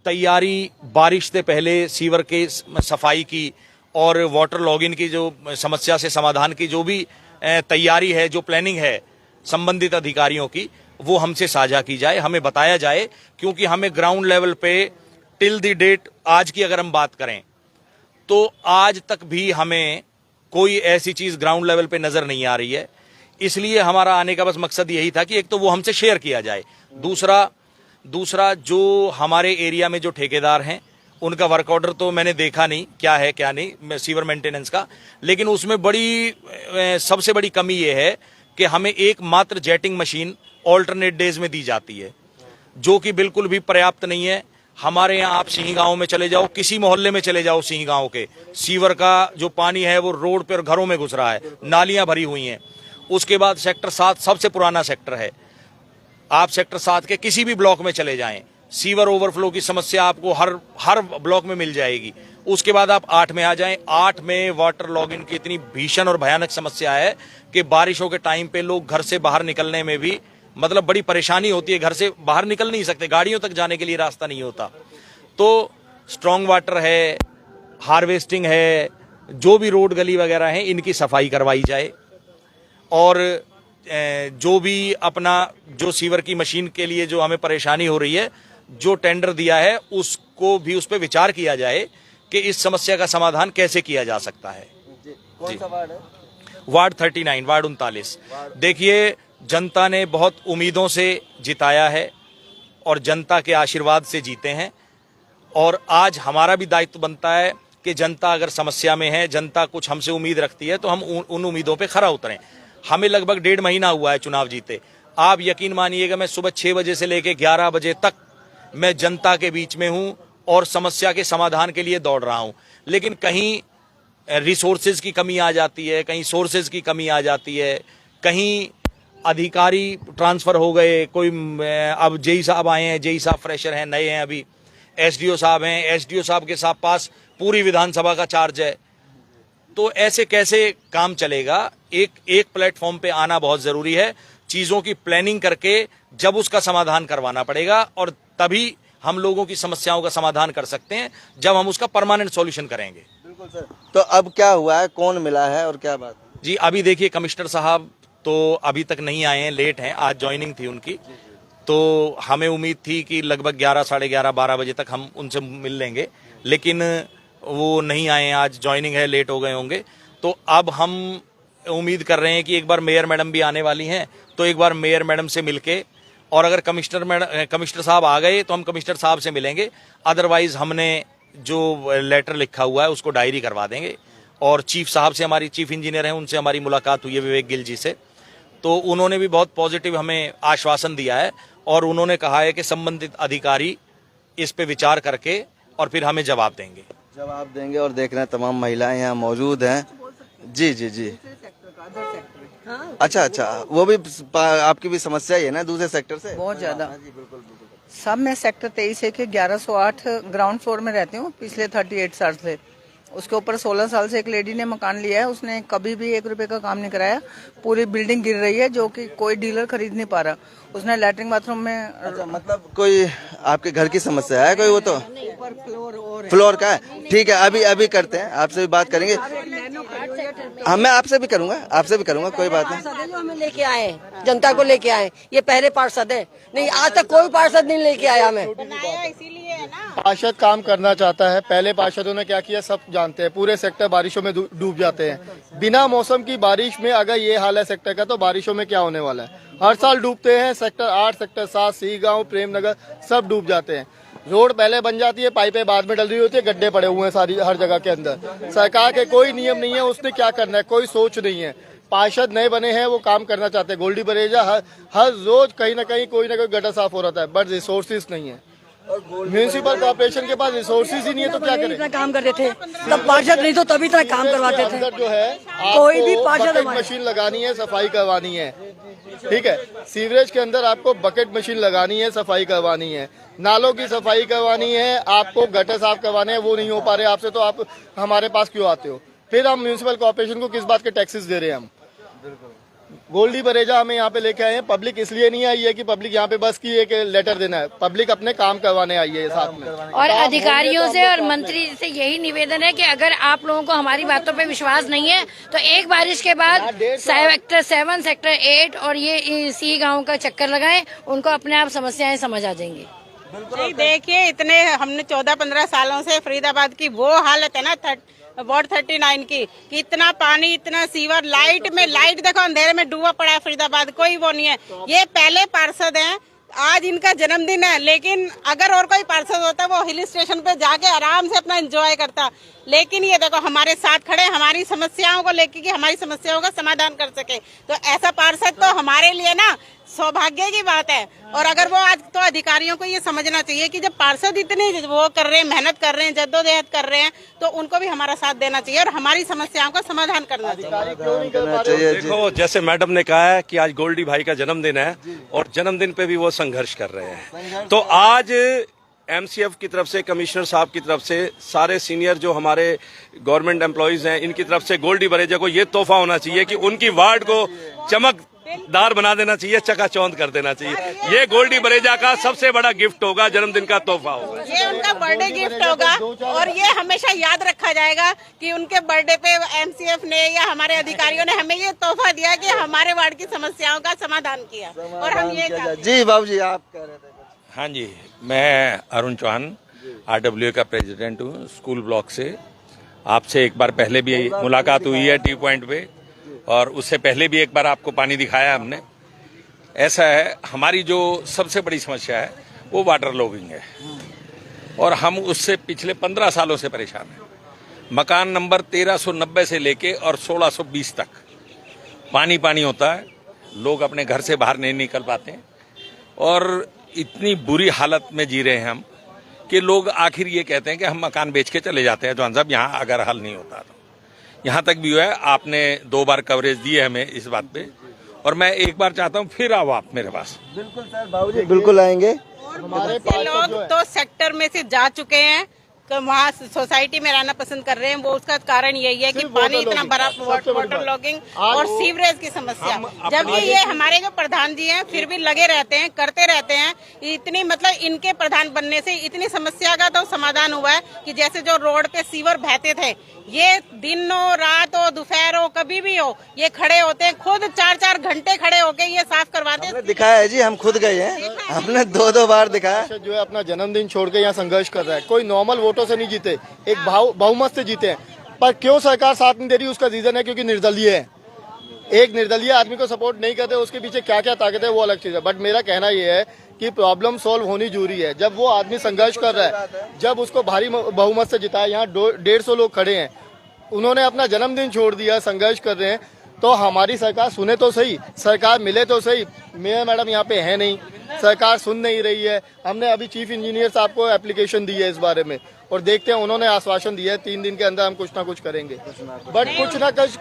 तैयारी बारिश से पहले सीवर के सफाई की और वाटर लॉगिन की जो समस्या से समाधान की जो भी तैयारी है, जो प्लानिंग है संबंधित अधिकारियों की, वो हमसे साझा की जाए, हमें बताया जाए। क्योंकि हमें ग्राउंड लेवल पे टिल दी डेट आज की अगर हम बात करें तो आज तक भी हमें कोई ऐसी चीज ग्राउंड लेवल पे नजर नहीं आ रही है। इसलिए हमारा आने का बस मकसद यही था कि एक तो वो हमसे शेयर किया जाए, दूसरा जो हमारे एरिया में जो ठेकेदार हैं उनका वर्क ऑर्डर तो मैंने देखा नहीं क्या है क्या नहीं सीवर मेंटेनेंस का, लेकिन उसमें सबसे बड़ी कमी ये है कि हमें एकमात्र जेटिंग मशीन ऑल्टरनेट डेज में दी जाती है, जो कि बिल्कुल भी पर्याप्त नहीं है। हमारे यहाँ आप सिंह गांव में चले जाओ, किसी मोहल्ले में चले जाओ, सिंह गांव के सीवर का जो पानी है वो रोड पर घरों में घुस रहा है, नालियां भरी हुई हैं। उसके बाद सेक्टर 7 सबसे पुराना सेक्टर है, आप सेक्टर 7 के किसी भी ब्लॉक में चले जाएं, सीवर ओवरफ्लो की समस्या आपको हर ब्लॉक में मिल जाएगी। उसके बाद आप 8 में आ जाएं, 8 में वाटर लॉगिन की इतनी भीषण और भयानक समस्या है कि बारिशों के टाइम पे लोग घर से बाहर निकलने में भी मतलब बड़ी परेशानी होती है, घर से बाहर निकल नहीं सकते, गाड़ियों तक जाने के लिए रास्ता नहीं होता। तो स्ट्रॉन्ग वाटर है, हार्वेस्टिंग है, जो भी रोड गली वगैरह है इनकी सफाई करवाई जाए, और जो भी अपना जो सीवर की मशीन के लिए जो हमें परेशानी हो रही है, जो टेंडर दिया है उसको भी उस पर विचार किया जाए कि इस समस्या का समाधान कैसे किया जा सकता है। कौन सा वार्ड है? Ward 39, ward 39। देखिए, जनता ने बहुत उम्मीदों से जिताया है और जनता के आशीर्वाद से जीते हैं, और आज हमारा भी दायित्व बनता है कि जनता अगर समस्या में है, जनता कुछ हमसे उम्मीद रखती है, तो हम उन उम्मीदों पे खरा उतरें। हमें लगभग 1.5 महीना हुआ है चुनाव जीते। आप यकीन मानिएगा, मैं सुबह 6 बजे से लेकर 11 बजे तक मैं जनता के बीच में हूं और समस्या के समाधान के लिए दौड़ रहा हूं। लेकिन कहीं रिसोर्सेज की कमी आ जाती है, कहीं सोर्सेज की कमी आ जाती है, कहीं अधिकारी ट्रांसफर हो गए, कोई अब जेई साहब आए हैं, जेई साहब फ्रेशर हैं, नए हैं, अभी एसडीओ साहब हैं, एसडीओ साहब के साथ पास पूरी विधानसभा का चार्ज है। तो ऐसे कैसे काम चलेगा? एक प्लेटफॉर्म पे आना बहुत जरूरी है, चीजों की प्लानिंग करके जब उसका समाधान करवाना पड़ेगा, और तभी हम लोगों की समस्याओं का समाधान कर सकते हैं जब हम उसका परमानेंट सॉल्यूशन करेंगे। बिल्कुल सर। तो अब क्या हुआ है, कौन मिला है और क्या बात? जी, अभी देखिए, कमिश्नर साहब तो अभी तक नहीं आए हैं, लेट हैं, आज ज्वाइनिंग थी उनकी, तो हमें उम्मीद थी कि लगभग 11, साढ़े 11, 12 बजे तक हम उनसे मिल लेंगे, लेकिन वो नहीं आए हैं, आज ज्वाइनिंग है, लेट हो गए होंगे। तो अब हम उम्मीद कर रहे हैं कि एक बार मेयर मैडम भी आने वाली हैं, तो एक बार मेयर मैडम से मिलके, और अगर कमिश्नर साहब आ गए तो हम कमिश्नर साहब से मिलेंगे, अदरवाइज हमने जो लेटर लिखा हुआ है उसको डायरी करवा देंगे। और चीफ साहब से, हमारी चीफ इंजीनियर हैं, उनसे हमारी मुलाकात हुई है, विवेक गिल जी से, तो उन्होंने भी बहुत पॉजिटिव हमें आश्वासन दिया है, और उन्होंने कहा है कि संबंधित अधिकारी इस पे विचार करके और फिर हमें जवाब देंगे। और देख रहे हैं तमाम महिलाएं यहाँ मौजूद हैं। जी जी जी। अच्छा, वो भी आपकी भी समस्या ही है ना दूसरे सेक्टर से? बहुत ज्यादा। जी बिल्कुल बिल्कुल। सब मैं सेक्टर 23 के 1108 ग्राउंड फ्लोर में रहती हूँ पिछले 38 साल से। उसके ऊपर 16 साल से एक लेडी ने मकान लिया है, उसने कभी भी 1 रुपए का काम नहीं कराया। पूरी बिल्डिंग गिर रही है, जो कि कोई डीलर खरीद नहीं पा रहा। उसने लैट्रिन बाथरूम में अच्छा, मतलब कोई आपके घर की समस्या है कोई? वो तो फ्लोर का है। ठीक है, अभी करते हैं, आपसे भी बात करेंगे। हाँ, मैं आपसे भी करूंगा, कोई बात नहीं। जो हमें लेके आए, जनता को लेके आए, ये पहले पार्षद है, नहीं आज तक कोई पार्षद नहीं लेके आया हमें। इसीलिए है ना, पार्षद काम करना चाहता है। पहले पार्षदों ने क्या किया सब जानते हैं, पूरे सेक्टर बारिशों में डूब जाते हैं। बिना मौसम की बारिश में अगर ये हाल है सेक्टर का, तो बारिशों में क्या होने वाला है? हर साल डूबते हैं। सेक्टर 8, सेक्टर 7, सीगांव, प्रेमनगर सब डूब जाते हैं। रोड पहले बन जाती है, पाइपें बाद में डल रही होती है, गड्ढे पड़े हुए हैं सारी हर जगह के अंदर। सरकार के कोई नियम नहीं है, उसने क्या करना है कोई सोच नहीं है। पार्षद नए बने हैं, वो काम करना चाहते हैं। गोल्डी बरेजा हर रोज कहीं ना कहीं कोई ना कोई गड्ढा साफ हो रहा है, बट रिसोर्सेज नहीं है। म्यूनिसिपल कॉर्पोरेशन के पास रिसोर्सेज ही नहीं है, तो क्या करें? इतना काम करते थे, तब पार्षद नहीं तो तभी इतना काम करवाते थे। अंदर जो है कोई भी पार्षद बकेट मशीन लगानी है, सफाई करवानी है। ठीक है, सीवरेज के अंदर आपको बकेट मशीन लगानी है, सफाई करवानी है। नालों की सफाई करवानी है, आपको गटर साफ करवाने हैं, वो नहीं हो पा रहे आपसे, तो आप हमारे पास क्यों आते हो? फिर हम म्यूनिसिपल कॉर्पोरेशन को किस बात के टैक्सेस दे रहे हैं हम? गोल्डी बरेजा हमें यहाँ पे लेके आए हैं। पब्लिक इसलिए नहीं आई है कि पब्लिक यहाँ पे बस की एक लेटर देना है, पब्लिक अपने काम करवाने आई है साथ में। और अधिकारियों से और मंत्री से यही निवेदन है कि अगर आप लोगों को हमारी बातों पे विश्वास नहीं है तो एक बारिश के बाद सेक्टर 7, सेक्टर 8 और ये सी गांव का चक्कर लगाएं, उनको अपने आप समस्याएं समझ आ जाएंगी। जी देखिए, इतने हमने 14-15 सालों से फरीदाबाद की वो हालत है ना वार्ड 39 की, कि इतना पानी, इतना सीवर, लाइट देखो अंधेरे में डूबा पड़ा है फरीदाबाद, कोई वो नहीं है। ये पहले पार्षद हैं, आज इनका जन्मदिन है, लेकिन अगर और कोई पार्षद होता वो हिल स्टेशन पे जाके आराम से अपना एंजॉय करता। लेकिन ये देखो हमारे साथ खड़े, हमारी समस्याओं को लेकर कि हमारी समस्याओं का समाधान कर सके, तो ऐसा पार्षद तो हमारे लिए ना सौभाग्य की बात है। और अगर वो आज तो अधिकारियों को ये समझना चाहिए कि जब पार्षद इतनी वो कर रहे हैं, मेहनत कर रहे हैं, जद्दोजहद कर रहे हैं, तो उनको भी हमारा साथ देना चाहिए और हमारी समस्याओं का समाधान करना चाहिए। देखो, जैसे मैडम ने कहा है कि आज गोल्डी भाई का जन्मदिन है और जन्मदिन पे भी वो संघर्ष कर रहे हैं, तो आज एमसीएफ की तरफ से, कमिश्नर साहब की तरफ से, सारे सीनियर जो हमारे गवर्नमेंट एम्प्लॉइज हैं, इनकी तरफ से गोल्डी बरेजा को ये तोहफा होना चाहिए कि उनकी वार्ड को चमकदार बना देना चाहिए, चकाचौंध कर देना चाहिए। ये गोल्डी बरेजा का सबसे बड़ा गिफ्ट होगा, जन्मदिन का तोहफा होगा, ये उनका बर्थडे गिफ्ट होगा। और ये हमेशा याद रखा जाएगा कि उनके बर्थडे पे एमसीएफ ने या हमारे अधिकारियों ने हमें ये तोहफा दिया कि हमारे वार्ड की समस्याओं का समाधान किया। और हम ये जी बाबू जी, आप कह रहे थे। हाँ जी, मैं अरुण चौहान RWA का प्रेसिडेंट हूँ, स्कूल ब्लॉक से। आपसे एक बार पहले भी मुलाकात हुई है टी पॉइंट पे, और उससे पहले भी एक बार आपको पानी दिखाया हमने। ऐसा है, हमारी जो सबसे बड़ी समस्या है वो वाटर लॉगिंग है, और हम उससे पिछले 15 सालों से परेशान हैं। मकान नंबर 1390 से लेके और 1620 तक पानी होता है, लोग अपने घर से बाहर नहीं निकल पाते हैं, और इतनी बुरी हालत में जी रहे हैं हम कि लोग आखिर ये कहते हैं कि हम मकान बेच के चले जाते हैं जवान साहब, यहाँ अगर हल नहीं होता तो। यहाँ तक भी हुआ है, आपने 2 बार कवरेज दी है हमें इस बात पे, और मैं एक बार चाहता हूँ फिर आओ आप मेरे पास। बिल्कुल सर, बाबू जी बिल्कुल आएंगे। हमारे लोग तो सेक्टर में से जा चुके हैं, तो वहाँ सोसाइटी में रहना पसंद कर रहे हैं। वो उसका कारण यही है कि पानी इतना भरा, वाटर लॉगिंग और सीवरेज की समस्या। जबकि ये हमारे जो प्रधान जी हैं फिर भी लगे रहते हैं, करते रहते हैं। इतनी मतलब इनके प्रधान बनने से इतनी समस्या का तो समाधान हुआ है कि जैसे जो रोड पे सीवर बहते थे, ये दिन हो रात हो दोपहर हो कभी भी हो, ये खड़े होते हैं, खुद 4-4 घंटे खड़े होके ये साफ करवाते हैं। दिखाया है जी, हम खुद गए हैं, हमने 2-2 बार दिखाया। जो है अपना जन्मदिन छोड़ के यहाँ संघर्ष कर रहा है, कोई नॉर्मल वोटों से नहीं जीते, एक बहुमत से जीते हैं। पर क्यों सरकार साथ नहीं दे रही, उसका रीजन है क्योंकि निर्दलीय है। एक निर्दलीय आदमी को सपोर्ट नहीं करते, उसके पीछे क्या क्या ताकत है वो अलग चीज है। बट मेरा कहना ये है कि प्रॉब्लम सॉल्व होनी जरूरी है। जब वो आदमी संघर्ष कर रहा है, जब उसको भारी बहुमत से जिताया, यहाँ 150 लोग खड़े हैं, उन्होंने अपना जन्मदिन छोड़ दिया, संघर्ष कर रहे हैं, तो हमारी सरकार सुने तो सही, सरकार मिले तो सही। मेयर मैडम यहाँ पे है नहीं, सरकार सुन नहीं रही है। हमने अभी चीफ इंजीनियर साहब को एप्लीकेशन दी है इस बारे में, और देखते हैं, उन्होंने आश्वासन दिया है 3 दिन के अंदर हम कुछ ना कुछ करेंगे। बट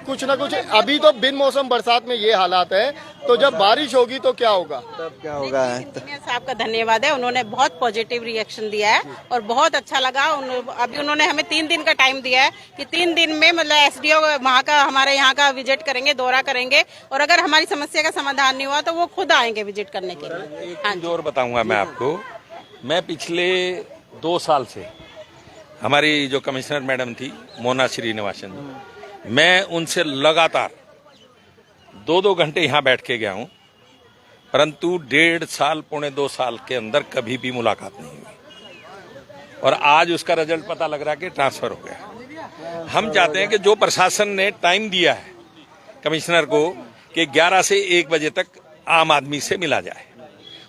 कुछ ना कुछ अभी तो बिन मौसम बरसात में ये हालात है, तो जब बारिश होगी तो क्या होगा, तब क्या होगा। इंजीनियर साहब का धन्यवाद है, उन्होंने बहुत पॉजिटिव रिएक्शन दिया है और बहुत अच्छा लगा। अभी उन्होंने हमें 3 दिन का टाइम दिया है कि 3 दिन में मतलब SDO वहाँ का, हमारे यहाँ का विजिट करेंगे, दौरा करेंगे, और अगर हमारी समस्या का समाधान नहीं हुआ तो वो खुद आएंगे विजिट करने के लिए। हाँ, और बताऊंगा मैं आपको, मैं पिछले 2 साल से हमारी जो कमिश्नर मैडम थी मोना श्रीनिवासन, मैं उनसे लगातार 2-2 घंटे यहाँ बैठ के गया हूँ, परंतु 1.5 साल, 1.25-2 साल के अंदर कभी भी मुलाकात नहीं हुई। और आज उसका रिजल्ट पता लग रहा है कि ट्रांसफर हो गया। हम चाहते हैं कि जो प्रशासन ने टाइम दिया है कमिश्नर को कि 11 से 1 बजे तक आम आदमी से मिला जाए,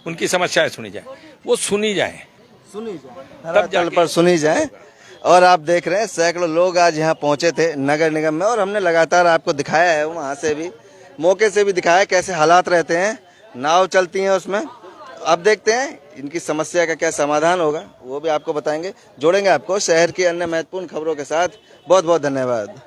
उनकी समस्याएं सुनी जाए, वो सुनी जाए, तब जल पर सुनी जाए। और आप देख रहे हैं सैकड़ों लोग आज यहाँ पहुंचे थे नगर निगम में, और हमने लगातार आपको दिखाया है, वहाँ से भी मौके से भी दिखाया कैसे हालात रहते हैं, नाव चलती हैं उसमें। अब देखते हैं इनकी समस्या का क्या समाधान होगा, वो भी आपको बताएंगे। जोड़ेंगे आपको शहर की अन्य महत्वपूर्ण खबरों के साथ। बहुत बहुत धन्यवाद।